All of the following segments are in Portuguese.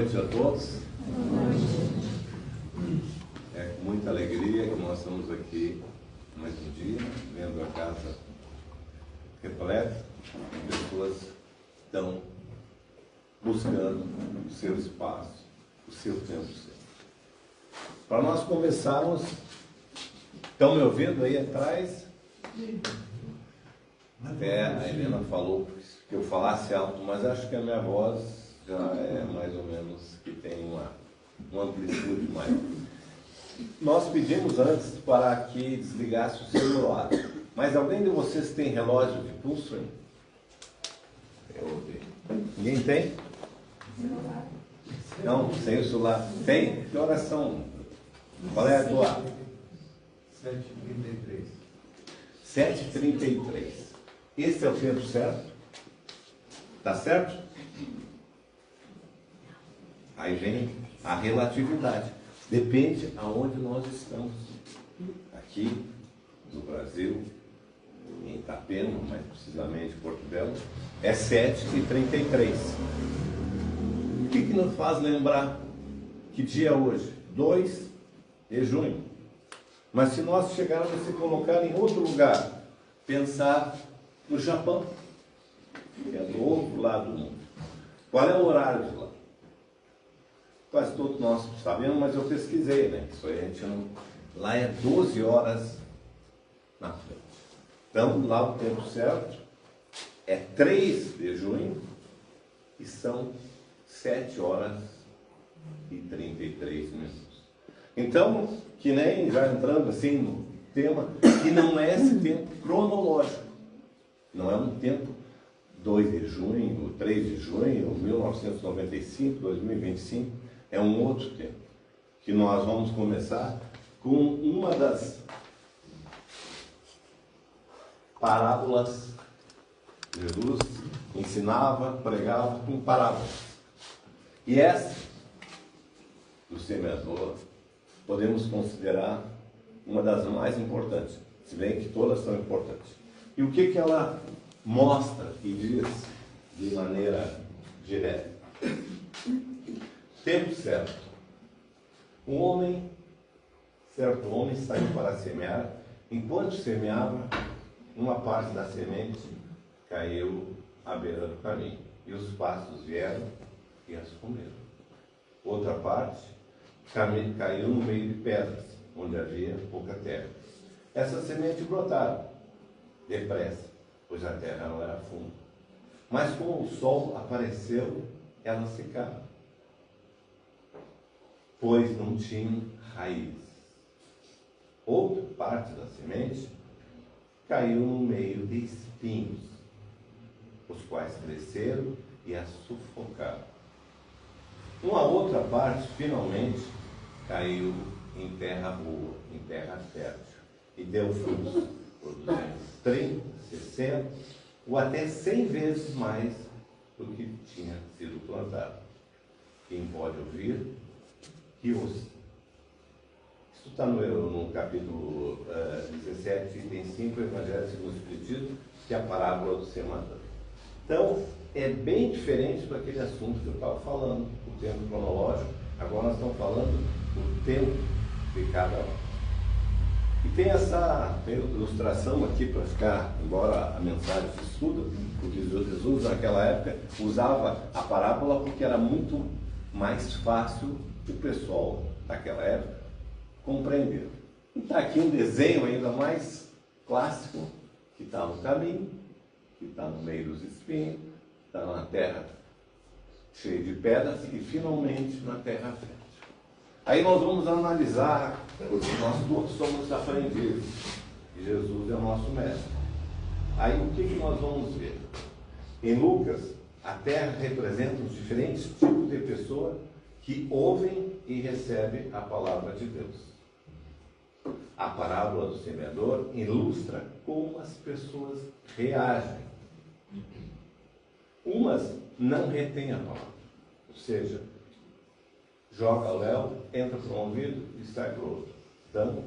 noite a todos. É com muita alegria que nós estamos aqui mais um dia, vendo a casa repleta de pessoas que estão buscando o seu espaço, o seu tempo certo. Para nós começarmos, estão me ouvindo aí atrás? Até a Helena falou que eu falasse alto, mas acho que a minha voz já é mais ou menos que tem uma amplitude maior. Nós pedimos antes para que desligasse o celular, mas alguém de vocês tem relógio de pulso aí? Eu ouvi. Ninguém tem? Não, sem o celular. Tem? Que horas são? Qual é a tua? 7h33. 7h33. Esse é o tempo certo? Tá certo? Aí vem a relatividade. Depende aonde nós estamos. Aqui, no Brasil, em Itapema, mais precisamente em Porto Belo, é 7h33. O que nos faz lembrar que dia é hoje? 2 de junho. Mas se nós chegarmos a se colocar em outro lugar, pensar no Japão, que é do outro lado do mundo. Qual é o horário de lá? Quase todos nós sabemos, mas eu pesquisei, né? Isso aí a gente não... Lá é 12 horas na frente. Então, lá o tempo certo é 3 de junho e são 7h33. Então, que nem já entrando assim no tema, que não é esse tempo cronológico. Não é um tempo 2 de junho, 3 de junho, 1995, 2025. É um outro tempo. Que nós vamos começar com uma das parábolas. Jesus ensinava, pregava com parábolas. E essa, do semeador, podemos considerar uma das mais importantes, se bem que todas são importantes. E o que ela mostra e diz de maneira direta? Tempo certo. Certo homem saiu para semear. Enquanto semeava, uma parte da semente caiu à beira do caminho. E os pássaros vieram e as comeram. Outra parte caiu no meio de pedras, onde havia pouca terra. Essas sementes brotaram depressa, pois a terra não era funda. Mas como o sol apareceu, elas secaram, pois não tinham raízes. Outra parte da semente caiu no meio de espinhos, os quais cresceram e a sufocaram. Uma outra parte, finalmente, caiu em terra boa, em terra fértil, e deu frutos, produzindo 30, 60 ou até 100 vezes mais do que tinha sido plantado. Quem pode ouvir, que ouça. Isso está no capítulo 17, item 5, Evangelho segundo o Espiritismo, que é a parábola do semeador. Então, é bem diferente daquele assunto que eu estava falando, o tempo cronológico. Agora nós estamos falando do tempo de cada um. E tem essa ilustração aqui para ficar, embora a mensagem se estuda, porque Jesus naquela época usava a parábola porque era muito mais fácil o pessoal daquela época compreender. E está aqui um desenho ainda mais clássico, que está no caminho, que está no meio dos espinhos, está na terra cheia de pedras e finalmente na terra fértil. Aí nós vamos analisar, porque nós todos somos aprendizes, e Jesus é o nosso mestre. Aí o que nós vamos ver? Em Lucas, a terra representa os diferentes tipos de pessoas que ouvem e recebem a palavra de Deus. A parábola do semeador ilustra como as pessoas reagem. Umas não retêm a palavra, ou seja, joga o léu, entra por um ouvido e sai por outro. Então,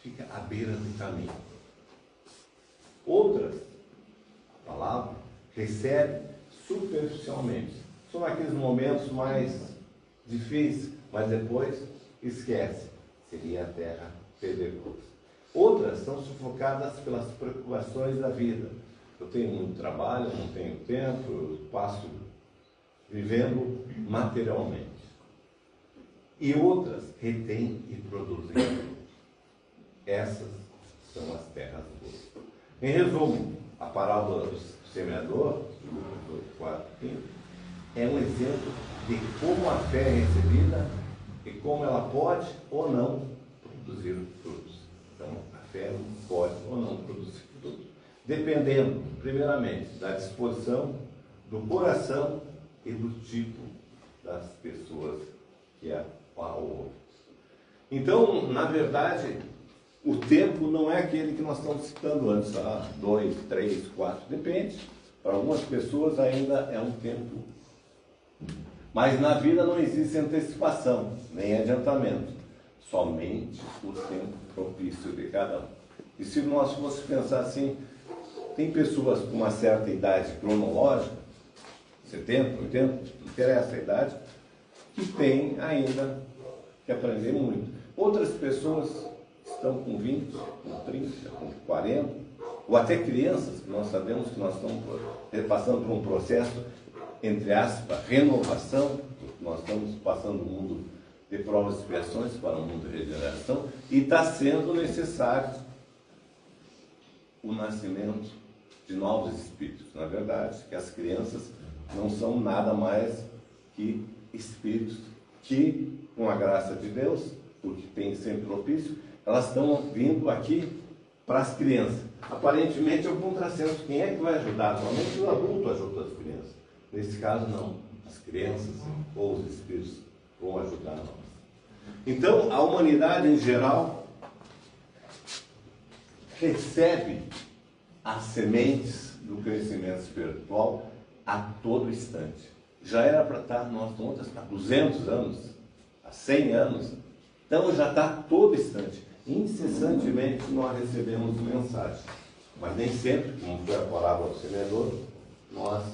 fica à beira do caminho. Outras, a palavra, recebe superficialmente. São aqueles momentos mais difícil, mas depois esquece. Seria a terra pedregosa. Outras são sufocadas pelas preocupações da vida. Eu tenho muito trabalho, não tenho tempo, eu passo vivendo materialmente. E outras retêm e produzem. Essas são as terras boas. Em resumo, a parábola do semeador, Lucas 4, 15, é um exemplo de como a fé é recebida e como ela pode ou não produzir frutos. Então, a fé pode ou não produzir frutos, dependendo, primeiramente, da disposição, do coração e do tipo das pessoas que a ouvem. Então, na verdade, o tempo não é aquele que nós estamos citando antes, 2, 3, 4, depende. Para algumas pessoas ainda é um tempo. Mas na vida não existe antecipação, nem adiantamento. Somente o tempo propício de cada um. E se nós fosse pensar assim, tem pessoas com uma certa idade cronológica, 70, 80, não interessa a idade, que tem ainda que aprender muito. Outras pessoas estão com 20, com 30, com 40, ou até crianças, que nós sabemos que nós estamos passando por um processo, entre aspas, renovação, nós estamos passando um mundo de provas e expiações para um mundo de regeneração, e está sendo necessário o nascimento de novos espíritos. Na verdade, que as crianças não são nada mais que espíritos que, com a graça de Deus, porque tem sempre propício, elas estão vindo aqui para as crianças. Aparentemente é um contrassenso. Quem é que vai ajudar? Normalmente o adulto ajuda as crianças. Nesse caso, não. As crianças ou os espíritos vão ajudar nós. Então, a humanidade em geral recebe as sementes do crescimento espiritual a todo instante. Já era para estar, nós estamos há 200 anos, há 100 anos, então já está a todo instante. Incessantemente nós recebemos mensagem, mas nem sempre, como foi a parábola do semeador, nós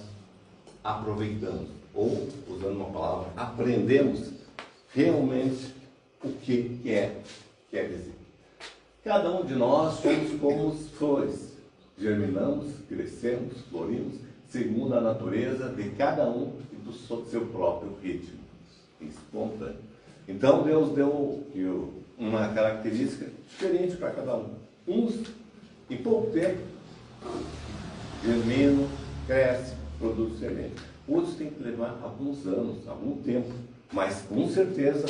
aproveitamos, ou, usando uma palavra, aprendemos realmente o que quer dizer. Cada um de nós somos como as flores, germinamos, crescemos, florimos, segundo a natureza de cada um e do seu próprio ritmo, espontâneo. Então Deus deu uma característica diferente para cada um. Uns, em pouco tempo, germinam, crescem, produzem semente. Outros têm que levar alguns anos, algum tempo, mas com certeza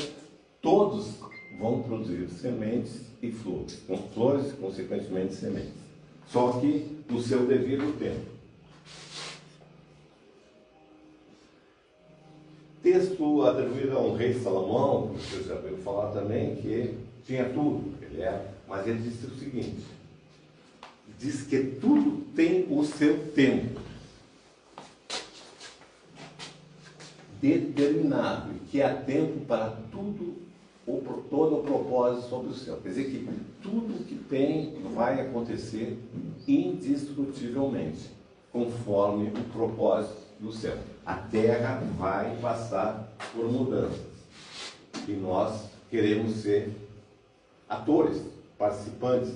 todos vão produzir sementes e flores, com flores, consequentemente sementes. Só que no seu devido tempo. Texto atribuído a um rei Salomão, que você já ouviu falar também, que tinha tudo, mas ele disse o seguinte: diz que tudo tem o seu tempo determinado, e que há tempo para tudo, todo o propósito sobre o céu. Quer dizer que tudo que tem vai acontecer indiscutivelmente, conforme o propósito do céu. A terra vai passar por mudanças. E nós queremos ser atores, participantes,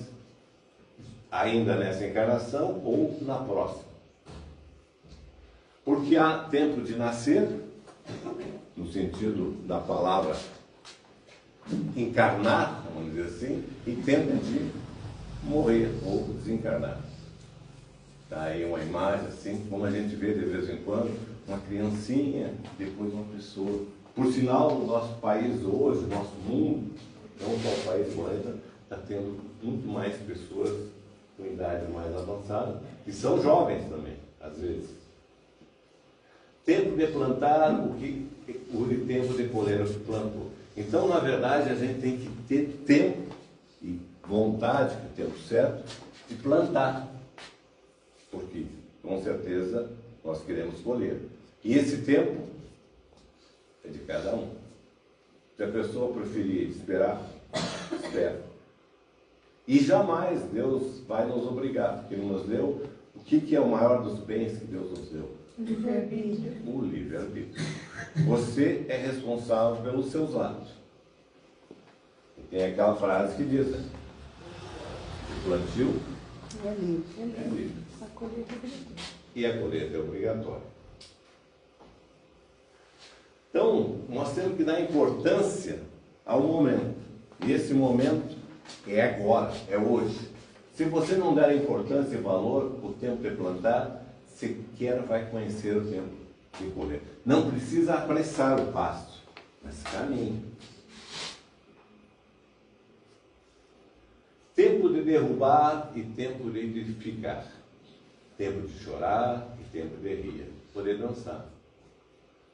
ainda nessa encarnação ou na próxima. Porque há tempo de nascer, no sentido da palavra encarnar, vamos dizer assim, e tempo de morrer ou desencarnar. Está aí uma imagem assim, como a gente vê de vez em quando, uma criancinha, depois uma pessoa. Por sinal, o nosso país hoje, o nosso mundo, não só o país, o planeta, está tendo muito mais pessoas com idade mais avançada, e são jovens também, às vezes. Tempo de plantar o tempo de colher o que plantou. Então, na verdade, a gente tem que ter tempo e vontade, que é o tempo certo, de plantar. Porque, com certeza, nós queremos colher. E esse tempo é de cada um. Se a pessoa preferir esperar, espera. E jamais Deus vai nos obrigar, porque Ele nos deu o que é o maior dos bens que Deus nos deu? Livre-arbítrio. O livre-arbítrio. Você é responsável pelos seus atos. E tem aquela frase que diz, né? O plantio É livre. é livre. A colheita é obrigatória. E a colheita é obrigatória. Então, nós temos que dar importância ao momento. E esse momento é agora, é hoje. Se você não der importância e valor o tempo de plantar, sequer vai conhecer o tempo de colher. Não precisa apressar o pasto, mas caminhe. Tempo de derrubar e tempo de edificar. Tempo de chorar e tempo de rir. Poder dançar.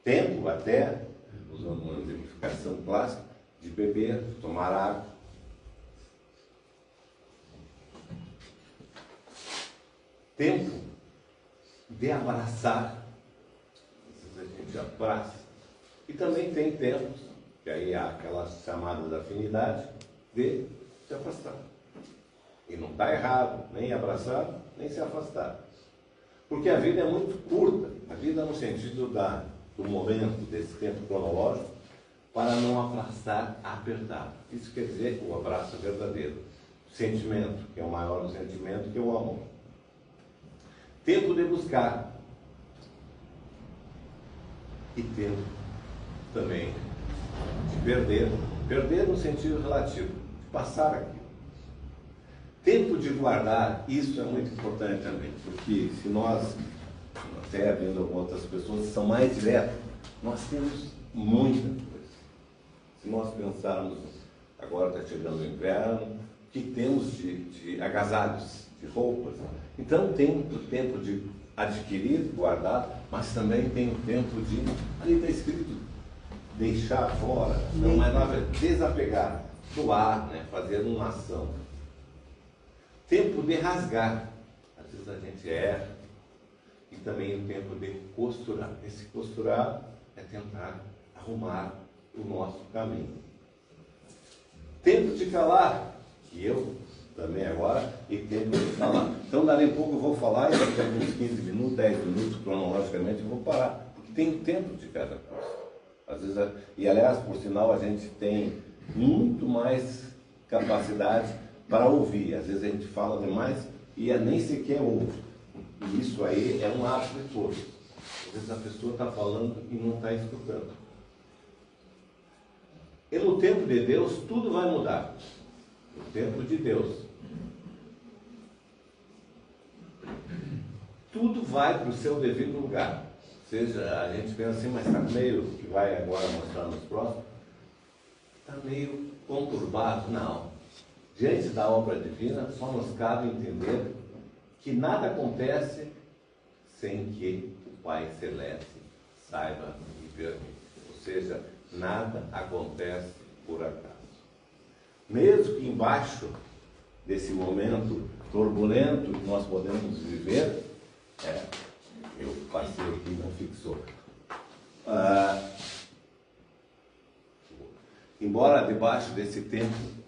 Tempo até, usando uma exemplificação clássica, de beber, tomar água. Tempo de abraçar. A gente abraça. E também tem tempos, que aí há aquelas chamadas afinidade, de se afastar. E não está errado nem abraçar, nem se afastar. Porque a vida é muito curta. A vida no sentido do momento, desse tempo cronológico, para não abraçar apertado. Isso quer dizer o abraço verdadeiro. O sentimento, que é o maior sentimento, que é o amor. Tempo de buscar. E tempo também de perder. Perder no sentido relativo, de passar aquilo. Tempo de guardar, isso é muito importante também, porque se nós, até vendo outras pessoas que são mais diretas, nós temos muita coisa. Se nós pensarmos, agora está chegando o inverno, o que temos de agasalhos, de roupas? Então tem o tempo de adquirir, guardar, mas também tem o tempo de, ali está escrito, deixar fora, não, mas nada, desapegar, doar, né, fazer uma ação. Tempo de rasgar, às vezes a gente erra, e também o tempo de costurar. Esse costurar é tentar arrumar o nosso caminho. Tempo de calar, que eu também agora, e tempo de falar. Então, dali a pouco eu vou falar, e daqui a uns 15 minutos, 10 minutos, cronologicamente, eu vou parar. Porque tem tempo de cada coisa. Às vezes, e aliás, por sinal, a gente tem muito mais capacidade para ouvir. Às vezes a gente fala demais e nem sequer ouve. E isso aí é um hábito de todos. Às vezes a pessoa está falando e não está escutando. E no tempo de Deus, tudo vai mudar. No tempo de Deus. Tudo vai para o seu devido lugar. Ou seja, a gente pensa assim, mas está meio, que vai agora mostrar nos próximos, está meio conturbado. Não. Diante da obra divina, só nos cabe entender que nada acontece sem que o Pai Celeste saiba e permita. Ou seja, nada acontece por acaso. Mesmo que embaixo desse momento turbulento que nós podemos viver, eu passei aqui e não fixou. Embora debaixo desse tempo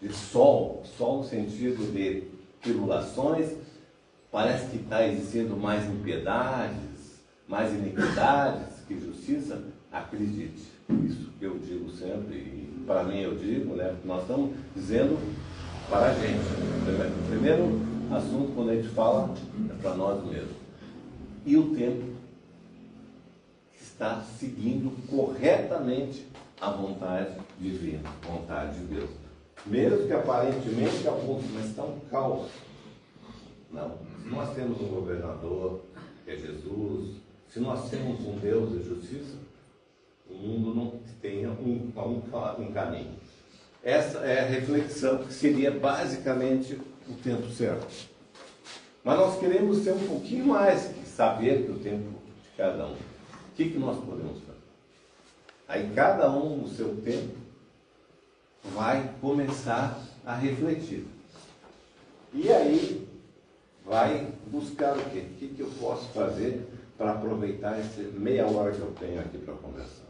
de sol no sentido de tribulações, parece que está existindo mais impiedades, mais iniquidades que justiça. Acredite, isso que eu digo sempre, e para mim eu digo, né, nós estamos dizendo para a gente. O primeiro assunto, quando a gente fala, é para nós mesmos. E o tempo está seguindo corretamente a vontade divina, a vontade de Deus. Mesmo que aparentemente alguns, mas está um caos. Não. Se nós temos um governador, que é Jesus, se nós temos um Deus de justiça, o mundo não tenha um caminho. Essa é a reflexão que seria basicamente o tempo certo. Mas nós queremos ser um pouquinho mais que saber que o tempo de cada um. O que nós podemos fazer? Aí cada um no seu tempo vai começar a refletir. E aí vai buscar o quê? O que eu posso fazer para aproveitar essa meia hora que eu tenho aqui para conversar?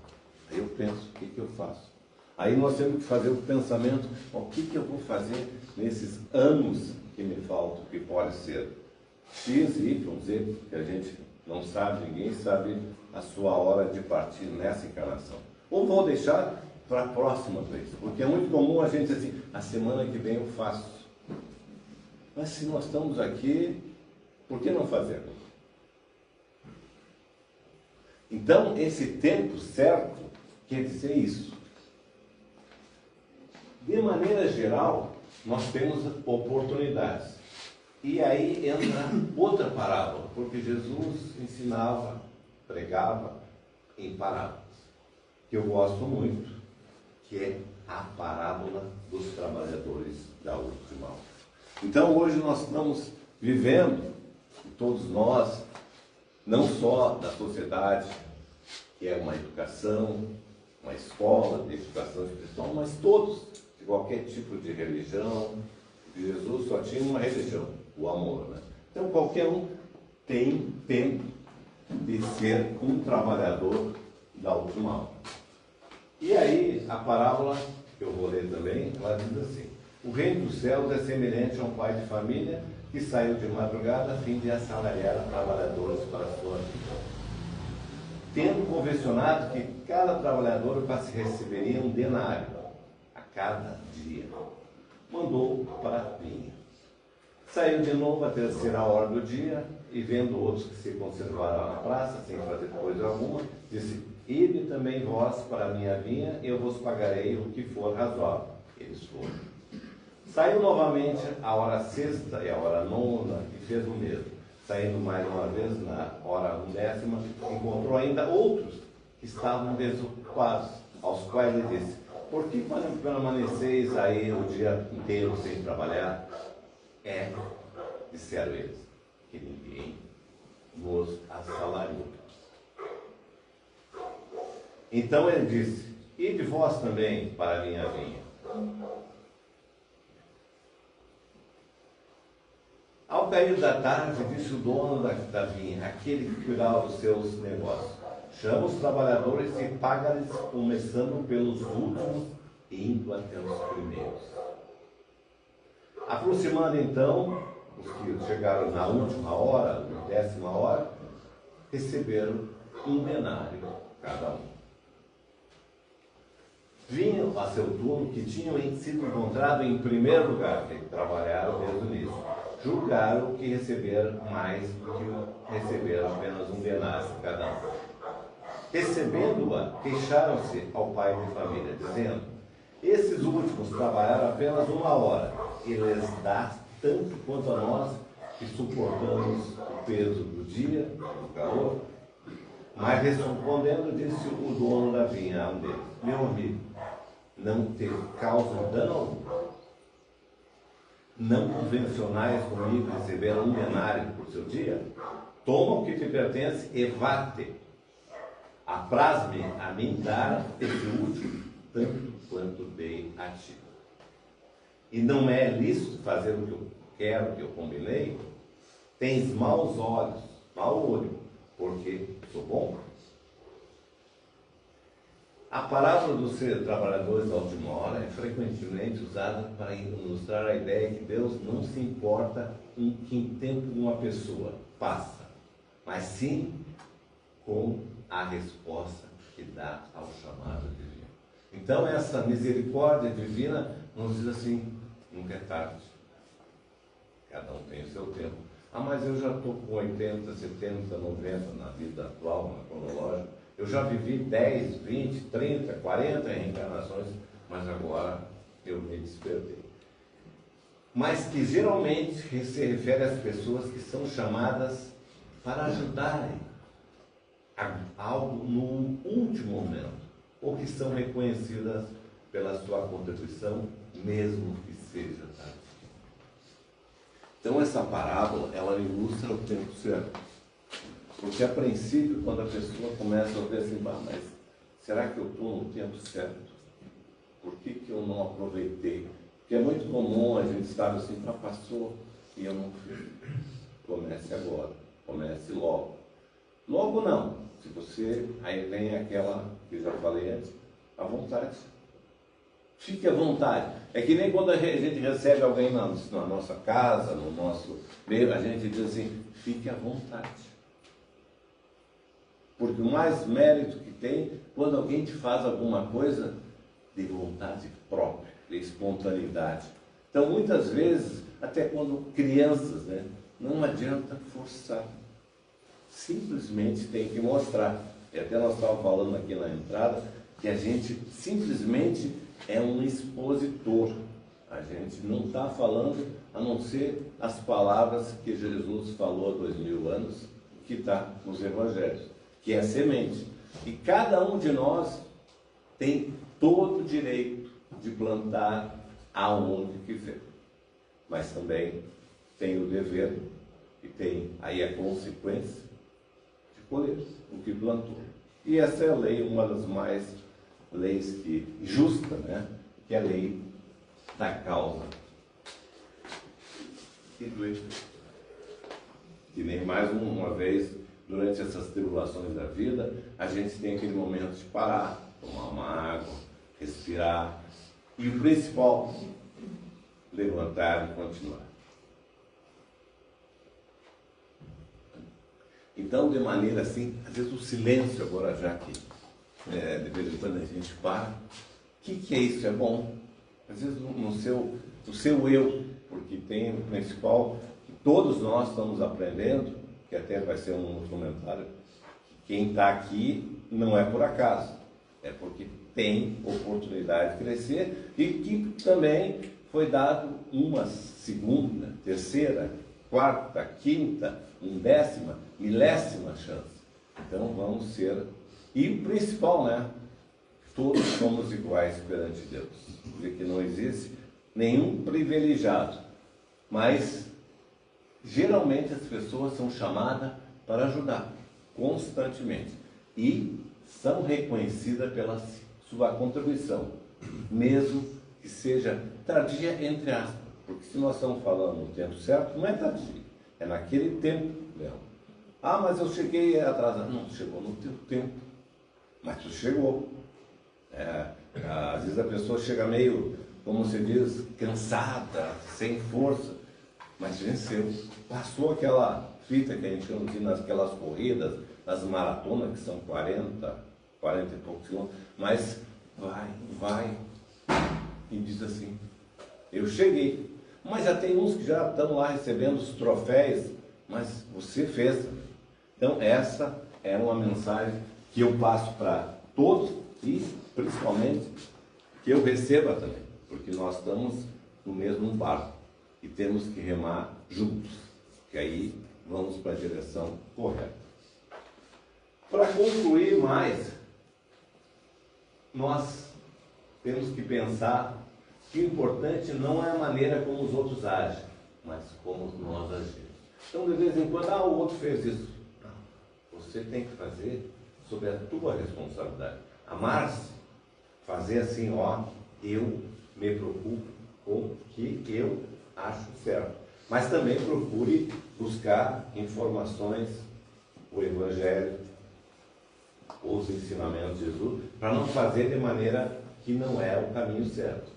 Aí eu penso, o que eu faço? Aí nós temos que fazer o pensamento, o que eu vou fazer nesses anos que me faltam, que pode ser X, Y, Z, que a gente Não sabe, ninguém sabe a sua hora de partir nessa encarnação. Ou vou deixar para a próxima vez, porque é muito comum a gente dizer assim, a semana que vem eu faço. Mas se nós estamos aqui, por que não fazer? Então, esse tempo certo quer dizer isso. De maneira geral, nós temos oportunidades. E aí entra outra parábola, porque Jesus ensinava, pregava em parábolas, que eu gosto muito, que é a parábola dos trabalhadores da última hora. Então, hoje nós estamos vivendo, todos nós, não só da sociedade, que é uma educação, uma escola de educação espiritual, mas todos, de qualquer tipo de religião. Jesus só tinha uma religião, o amor, né? Então, qualquer um tem tempo de ser um trabalhador da última hora. E aí, a parábola, que eu vou ler também, ela diz assim: o reino dos céus é semelhante a um pai de família que saiu de madrugada a fim de assalariar trabalhadores para a sua vida. Tendo convencionado que cada trabalhador receberia um denário a cada dia, mandou para a vinha. Saiu de novo à terceira hora do dia e, vendo outros que se conservaram na praça, sem fazer coisa alguma, disse: ide também vós para a minha vinha, eu vos pagarei o que for razoável. Eles foram. Saiu novamente à hora sexta e à hora nona e fez o mesmo. Saindo mais uma vez na hora 10ª, encontrou ainda outros que estavam desocupados, aos quais ele disse: por que permaneceis aí o dia inteiro sem trabalhar? Disseram eles, que ninguém nos assalariou. Então ele disse: ide vós também para a minha vinha. Ao cair da tarde, disse o dono da vinha, aquele que cuidava dos seus negócios: chama os trabalhadores e paga-lhes, começando pelos últimos e indo até os primeiros. Aproximando então, os que chegaram na última hora, na 10ª hora, receberam um denário cada um. Vinham a seu turno que tinham sido encontrados em primeiro lugar, que trabalharam desde o início. Julgaram que receberam mais do que receberam apenas um denário cada um. Recebendo-a, queixaram-se ao pai de família, dizendo: esses últimos trabalharam apenas 1 hora, e lhes dá tanto quanto a nós, que suportamos o peso do dia, do calor. Mas respondendo, disse o dono da vinha a um deles: meu amigo, não te causa dano algum? Não convencionais comigo receber um denário por seu dia? Toma o que te pertence e vá-te. Apraz-me a mim dar esse último, tanto quanto dei a ti. E não é lícito fazer o que eu quero, o que eu combinei? Tens maus olhos, mau olho, porque sou bom? A parábola dos trabalhadores da última hora é frequentemente usada para ilustrar a ideia que Deus não se importa em que tempo uma pessoa passa, mas sim com a resposta que dá ao chamado divino. Então, essa misericórdia divina nos diz assim: nunca é tarde. Cada um tem o seu tempo. Ah, mas eu já estou com 80, 70, 90 na vida atual, na cronológica. Eu já vivi 10, 20, 30, 40 reencarnações, mas agora eu me despertei. Mas que geralmente se refere às pessoas que são chamadas para ajudarem a algo no último momento, ou que são reconhecidas pela sua contribuição, mesmo que seja tarde. Então essa parábola, ela ilustra o tempo certo. Porque a princípio, quando a pessoa começa a ver assim: mas será que eu estou no tempo certo? Por que eu não aproveitei? Porque é muito comum a gente estar assim: passou e eu não fiz. Comece agora, comece logo. Logo não. Se você, aí vem aquela que eu já falei antes, à vontade. Fique à vontade. É que nem quando a gente recebe alguém na nossa casa, no nosso meio, a gente diz assim: fique à vontade. Porque o mais mérito que tem quando alguém te faz alguma coisa de vontade própria, de espontaneidade. Então, muitas vezes, até quando crianças, né, não adianta forçar. Simplesmente tem que mostrar. E até nós estávamos falando aqui na entrada que a gente simplesmente é um expositor. A gente não está falando a não ser as palavras que Jesus falou há 2000 anos, que está nos Evangelhos, que é semente. E cada um de nós tem todo o direito de plantar aonde quiser. Mas também tem o dever e tem aí a consequência de colher o que plantou. E essa é a lei, uma das mais leis que justa, né? Que é a lei da causa e do efeito. E nem mais uma vez, durante essas tribulações da vida, a gente tem aquele momento de parar, tomar uma água, respirar. E o principal, levantar e continuar. Então, de maneira assim, às vezes o silêncio agora já que de vez em quando a gente para, o que é isso? É bom. Às vezes no seu eu, porque tem o principal, que todos nós estamos aprendendo, que até vai ser um comentário, que quem está aqui não é por acaso, é porque tem oportunidade de crescer e que também foi dado uma segunda, terceira, quarta, quinta, undécima, milésima chance. Então vamos ser, e o principal, né? Todos somos iguais perante Deus, porque não existe nenhum privilegiado, mas geralmente as pessoas são chamadas para ajudar constantemente e são reconhecidas pela sua contribuição, mesmo que seja tardia entre aspas, porque se nós estamos falando no tempo certo, não é tardia, é naquele tempo mesmo. Ah, mas eu cheguei atrasado. Não, chegou no teu tempo, mas tu chegou. Às vezes a pessoa chega meio, como se diz, cansada, sem força, mas venceu. Passou aquela fita que a gente chama de naquelas corridas, nas maratonas, que são 40 e poucos quilômetros, mas vai, e diz assim, eu cheguei. Mas já tem uns que já estão lá recebendo os troféus, mas você fez. Então essa é uma mensagem que eu passo para todos e principalmente que eu receba também, porque nós estamos no mesmo barco e temos que remar juntos, que aí vamos para a direção correta. Para concluir mais, nós temos que pensar que o importante não é a maneira como os outros agem, mas como nós agimos. Então, de vez em quando, o outro fez isso. Não, você tem que fazer sob a tua responsabilidade. Amar-se, fazer assim, eu me preocupo com o que eu acho certo. Mas também procure buscar informações, o Evangelho, os ensinamentos de Jesus, para não fazer de maneira que não é o caminho certo.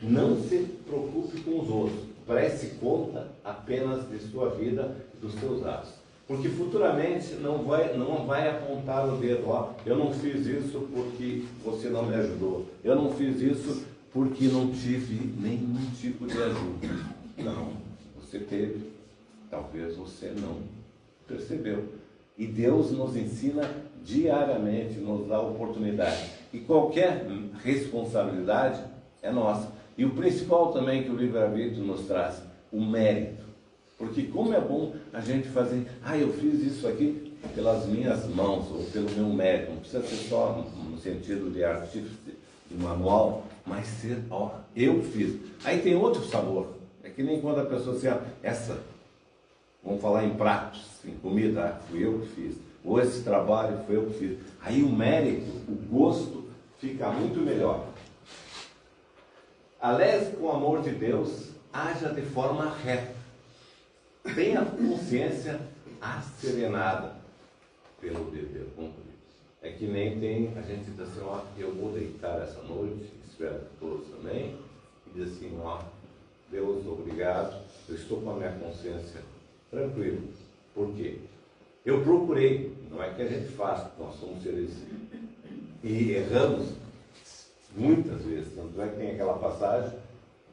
Não se preocupe com os outros. Preste conta apenas de sua vida e dos seus atos. Porque futuramente não vai apontar o dedo. Eu não fiz isso porque você não me ajudou. Eu não fiz isso porque não tive nenhum tipo de ajuda. Não, você teve. Talvez você não percebeu. E Deus nos ensina diariamente, nos dá oportunidade. E qualquer responsabilidade é nossa. E o principal também que o livre-arbítrio nos traz, o mérito. Porque como é bom a gente fazer, eu fiz isso aqui pelas minhas mãos, ou pelo meu mérito. Não precisa ser só no sentido de artífice, de manual, mas ser, eu fiz. Aí tem outro sabor. É que nem quando a pessoa assim, vamos falar em pratos, em comida, fui eu que fiz. Ou esse trabalho foi eu que fiz. Aí o mérito, o gosto, fica muito melhor. Alés com o amor de Deus, haja de forma reta. Tenha a consciência asserenada pelo dever cumprido. É que nem a gente diz assim, eu vou deitar essa noite, espero que todos também, e diz assim, Deus, obrigado, eu estou com a minha consciência tranquila. Por quê? Eu procurei, não é que a gente faz, nós somos seres e erramos muitas vezes, tanto é que tem aquela passagem,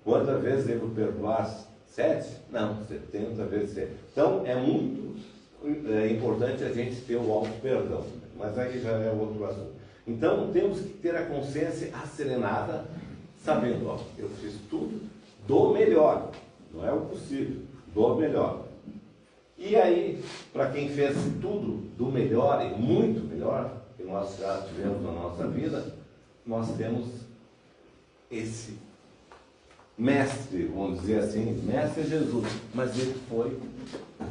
quantas vezes devo perdoar? 7? Não, 70 vezes 7. Então é muito importante a gente ter o auto-perdão, mas aí já é outro assunto. Então temos que ter a consciência asserenada, sabendo, ó, eu fiz tudo do melhor, não é o possível, do melhor. E aí, para quem fez tudo do melhor e muito melhor que nós já tivemos na nossa vida, nós temos esse mestre, vamos dizer assim, mestre Jesus, mas ele foi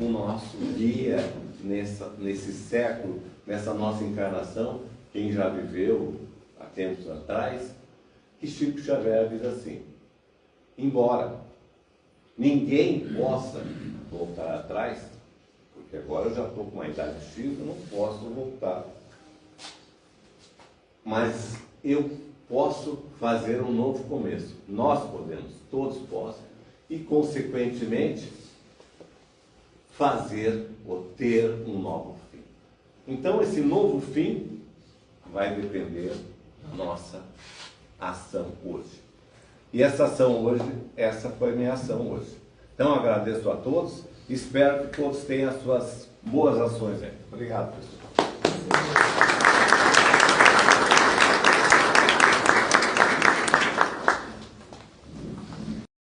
o nosso guia nesse século, nessa nossa encarnação. Quem já viveu há tempos atrás, que Chico Xavier diz assim: embora ninguém possa voltar atrás, porque agora eu já estou com uma idade X, eu não posso voltar, mas eu posso fazer um novo começo. Nós podemos, todos possam, e consequentemente fazer ou ter um novo fim. Então esse novo fim vai depender da nossa ação hoje. E essa ação hoje, essa foi a minha ação hoje. Então agradeço a todos, espero que todos tenham as suas boas ações aí. Obrigado, pessoal.